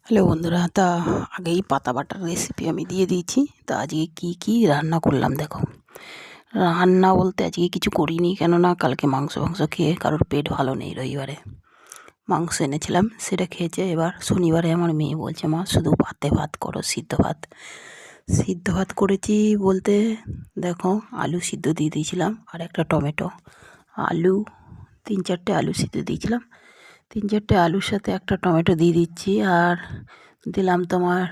Hello বন্ধুরা, আগেই পাতা বাটার রেসিপি আমি দিয়ে দিয়েছি। আজকে কি রান্না করলাম দেখো। রান্না বলতে আজকে কিছু করিনি, কেননা কালকে মাংস খেয়ে কারোর পেট ভালো নেই। রবিবারে মাংস এনেছিলাম, সেটা খেয়েছে। এবার শনিবারে আমার মেয়ে বলছে, মা শুধু ভাত করো, সিদ্ধ ভাত করেছি বলতে দেখো, আলু সিদ্ধ দিয়ে দিয়েছিলাম আর একটা টমেটো, আলু 3-4টে আলু সিদ্ধ দিয়েছিলাম। 3-4টে আলুর সাথে একটা টমেটো দিয়ে দিচ্ছি। আর দিলাম তোমার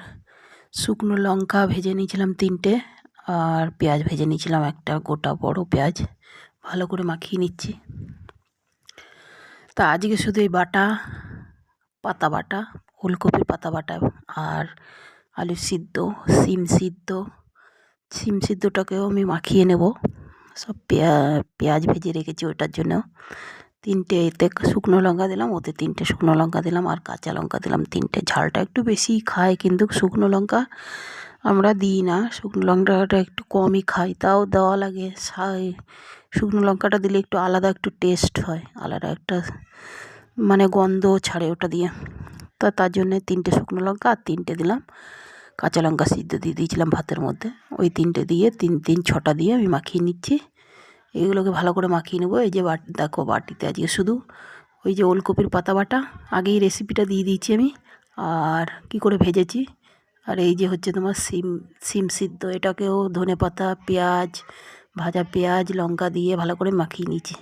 শুকনো লঙ্কা ভেজে নিয়েছিলাম 3টে, আর পেঁয়াজ ভেজে নিয়েছিলাম একটা গোটা বড় পেঁয়াজ। ভালো করে মাখিয়ে নিচ্ছি। আজকে শুধু এই পাতা বাটা, ফুলকপির পাতা বাটা আর আলু সিদ্ধ, সিম সিদ্ধটাকেও আমি মাখিয়ে নেব। সব পেঁয়াজ ভেজে রেখেছি ওটার জন্য। 3টে এতে শুকনো লঙ্কা দিলাম, ওতে 3টে শুকনো লঙ্কা দিলাম, আর কাঁচা লঙ্কা দিলাম 3টে। ঝালটা একটু বেশিই খায়, কিন্তু শুকনো লঙ্কা আমরা দিই না, শুকনো লঙ্কাটা একটু কমই খাই, তাও দেওয়া লাগে। শুকনো লঙ্কাটা দিলে একটু আলাদা একটু টেস্ট হয়, আলাদা একটা মানে গন্ধ ছাড়ে ওটা দিয়ে। তার জন্যে 3টে শুকনো লঙ্কা আর 3টে দিলাম কাঁচা লঙ্কা সিদ্ধ দিয়ে দিয়েছিলাম ভাতের মধ্যে। ওই 3টে দিয়ে 6টা দিয়ে আমি মাখিয়ে নিচ্ছি। এগুলোকে ভালো করে মাখিয়ে নেবো। এই যে দেখো বাটিতে আজকে শুধু ওই যে ওলকপির পাতা বাটা, আগেই রেসিপিটা দিয়ে দিয়েছি আমি, আর কি করে ভেজেছি। আর এই যে হচ্ছে তোমার সিম সিদ্ধ, এটাকেও ধনেপাতা, পেঁয়াজ, ভাজা পেঁয়াজ, লঙ্কা দিয়ে ভালো করে মাখিয়ে নিয়েছি।